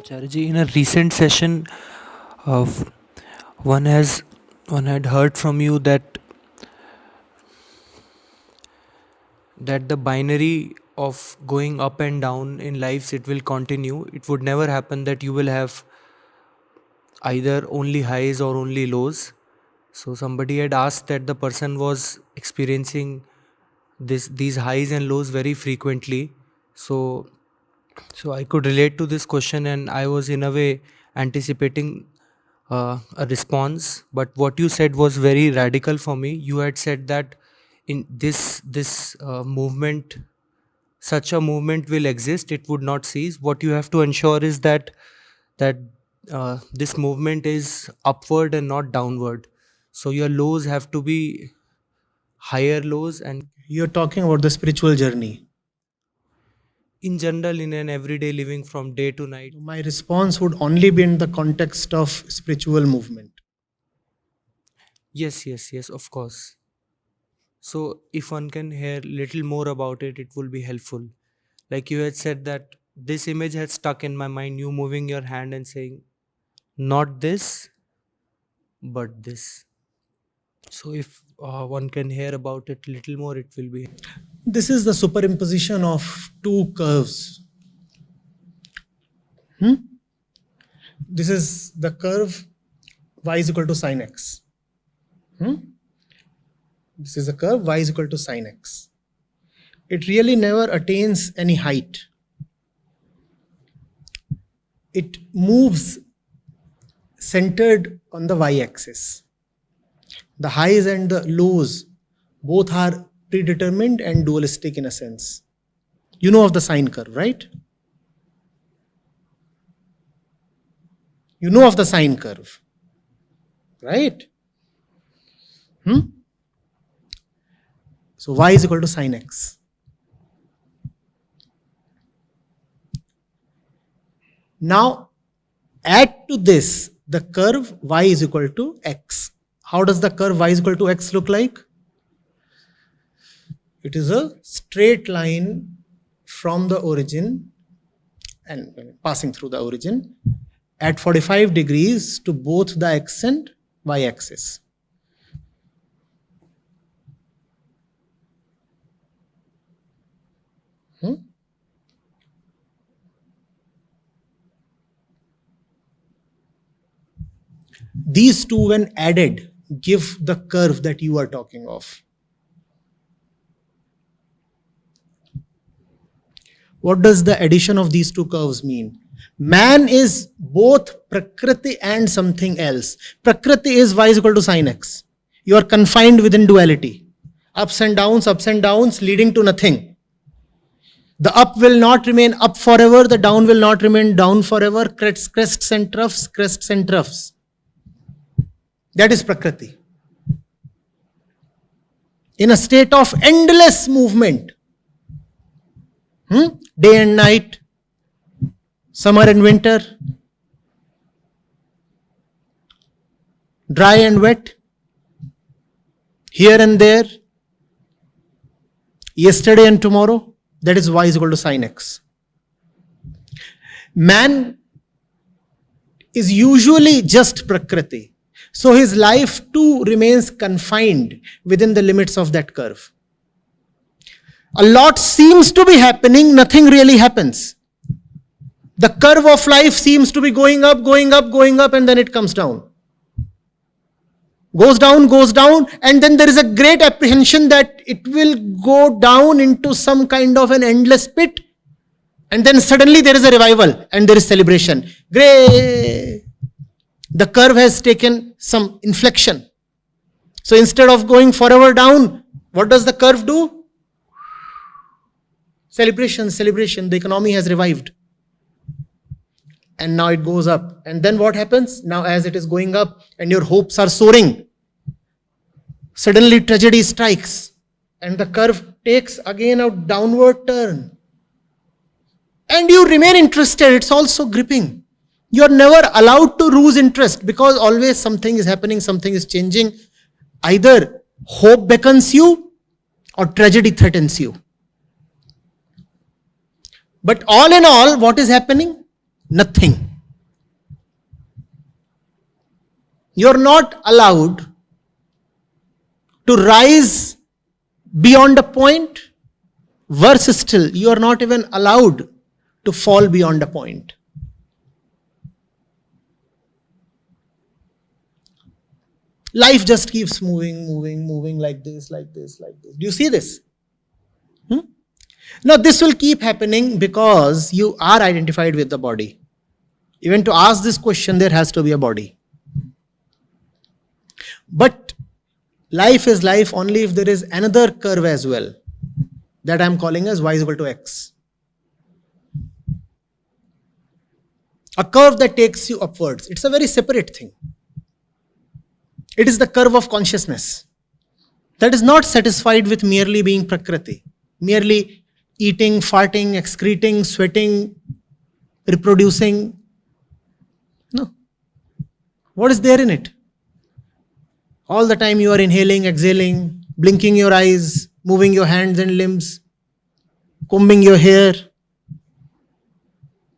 Acharya, in a recent session, of one has one had heard from you that the binary of going up and down in lives, it will continue. It would never happen that you will have either only highs or only lows. So somebody had asked that the person was experiencing these highs and lows very frequently. So I could relate to this question, and I was in a way anticipating a response. But what you said was very radical for me. You had said that in this movement, such a movement will exist. It would not cease. What you have to ensure is that this movement is upward and not downward. So your lows have to be higher lows, and You're talking about the spiritual journey. in general, in an everyday living from day to night. My response would only be in the context of spiritual movement. Yes, of course. So if one can hear little more about it, it will be helpful. Like you had said that this image had stuck in my mind, you moving your hand and saying, not this, but this. So if one can hear about it little more, it will be. This is the superimposition of two curves. This is the curve y is equal to sine x. This is the curve y is equal to sine x. It really never attains any height. It moves centered on the y-axis. The highs and the lows both are predetermined and dualistic in a sense. You know of the sine curve, right? You know of the sine curve, right? So y is equal to sine x. Now add to this the curve y is equal to x. How does the curve y is equal to x look like? It is a straight line from the origin and passing through the origin at 45 degrees to both the x and y axis. These two, when added, give the curve that you are talking of. What does the addition of these two curves mean? Man is both Prakriti and something else. Prakriti is y is equal to sine x. You are confined within duality. Ups and downs leading to nothing. The up will not remain up forever, the down will not remain down forever. Crests and troughs, crests and troughs. That is Prakriti. In a state of endless movement. Day and night, summer and winter, dry and wet, here and there, yesterday and tomorrow. That is y is equal to sine x. Man is usually just Prakriti. So his life too remains confined within the limits of that curve. A lot seems to be happening, nothing really happens. The curve of life seems to be going up, and then it comes down. Goes down, and then there is a great apprehension that it will go down into some kind of an endless pit, and then suddenly there is a revival and there is celebration. Great! The curve has taken some inflection. So instead of going forever down, what does the curve do? Celebration, the economy has revived. And now it goes up. And then what happens? Now as it is going up and your hopes are soaring, suddenly tragedy strikes and the curve takes again a downward turn. And you remain interested, it's also gripping. You are never allowed to lose interest because always something is happening, something is changing. Either hope beckons you or tragedy threatens you. But all in all, what is happening? Nothing. You are not allowed to rise beyond a point. Worse still, you are not even allowed to fall beyond a point. Life just keeps moving like this. Do you see this? Now, this will keep happening because you are identified with the body. Even to ask this question, there has to be a body. But life is life only if there is another curve as well, that I am calling as y is equal to x. A curve that takes you upwards. It's a very separate thing. It is the curve of consciousness that is not satisfied with merely being Prakriti, merely eating, farting, excreting, sweating, reproducing. No. What is there in it? All the time you are inhaling, exhaling, blinking your eyes, moving your hands and limbs, combing your hair,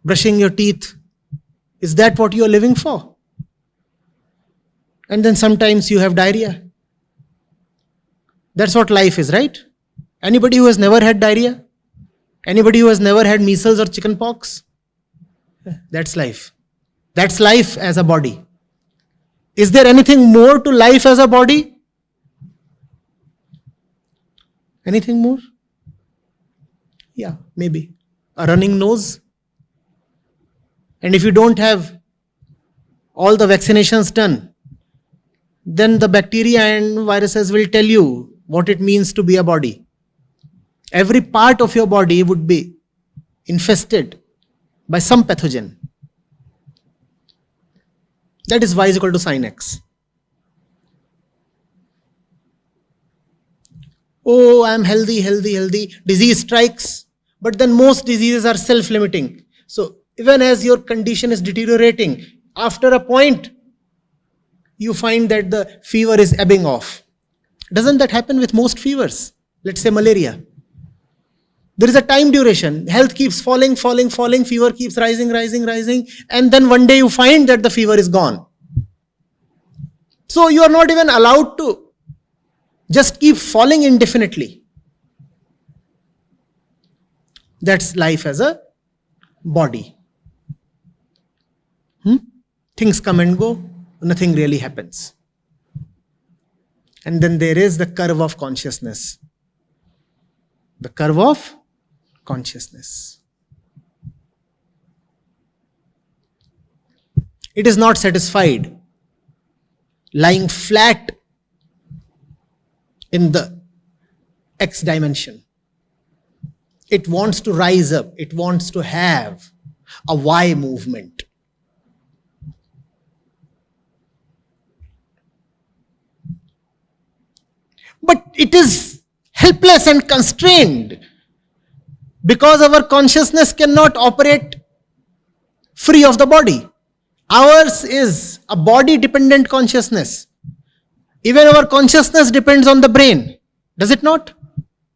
brushing your teeth. Is that what you are living for? And then sometimes you have diarrhea. That's what life is, right? Anybody who has never had diarrhea? Anybody who has never had measles or chicken pox? That's life. That's life as a body. Is there anything more to life as a body? Anything more? Yeah, maybe. A running nose. And if you don't have all the vaccinations done, then the bacteria and viruses will tell you what it means to be a body. Every part of your body would be infested by some pathogen. That is y is equal to sin x. Oh, I am healthy. Disease strikes. But then most diseases are self-limiting. So even as your condition is deteriorating, after a point, you find that the fever is ebbing off. Doesn't that happen with most fevers? Let's say malaria. There is a time duration. Health keeps falling, fever keeps rising, and then one day you find that the fever is gone. So you are not even allowed to just keep falling indefinitely. That's life as a body. Things come and go, nothing really happens. And then there is the curve of consciousness. The curve of consciousness. It is not satisfied lying flat in the X dimension. It wants to rise up. It wants to have a Y movement. But it is helpless and constrained because our consciousness cannot operate free of the body. Ours is a body-dependent consciousness. Even our consciousness depends on the brain. Does it not?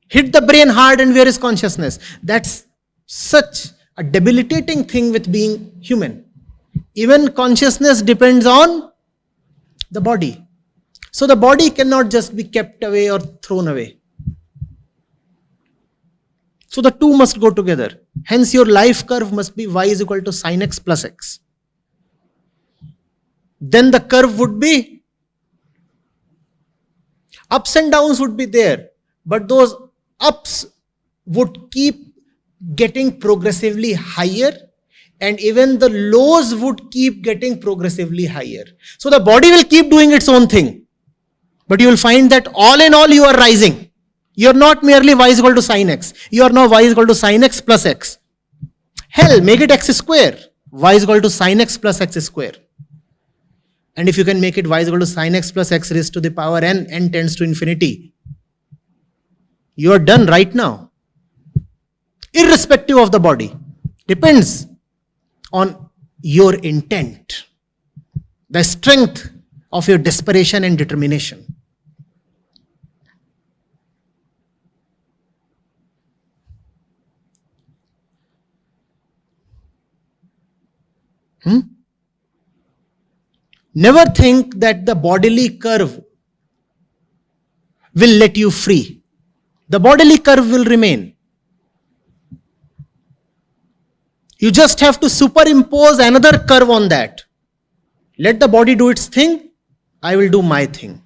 Hit the brain hard and where is consciousness? That's such a debilitating thing with being human. Even consciousness depends on the body. So the body cannot just be kept away or thrown away. So the two must go together. Hence your life curve must be y is equal to sin x plus x. Then the curve would be, ups and downs would be there, but those ups would keep getting progressively higher, and even the lows would keep getting progressively higher. So the body will keep doing its own thing, but you will find that all in all you are rising. You are not merely y is equal to sin x. You are now y is equal to sin x plus x. Hell, make it x square. Y is equal to sin x plus x square. And if you can make it y is equal to sin x plus x raised to the power n, n tends to infinity, you are done right now. Irrespective of the body. Depends on your intent, the strength of your desperation and determination. Never think that the bodily curve will let you free. The bodily curve will remain. You just have to superimpose another curve on that. Let the body do its thing, I will do my thing.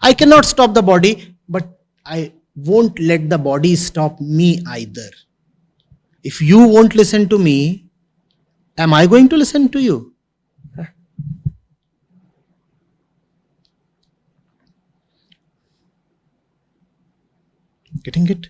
I cannot stop the body, but I won't let the body stop me either. If you won't listen to me, am I going to listen to you? Getting it?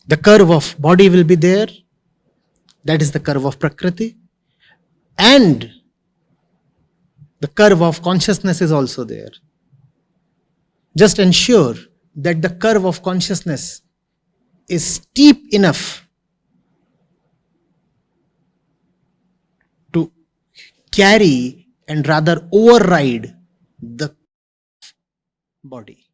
The curve of body will be there. That is the curve of Prakriti. And the curve of consciousness is also there. Just ensure that the curve of consciousness is steep enough to carry and rather override the body.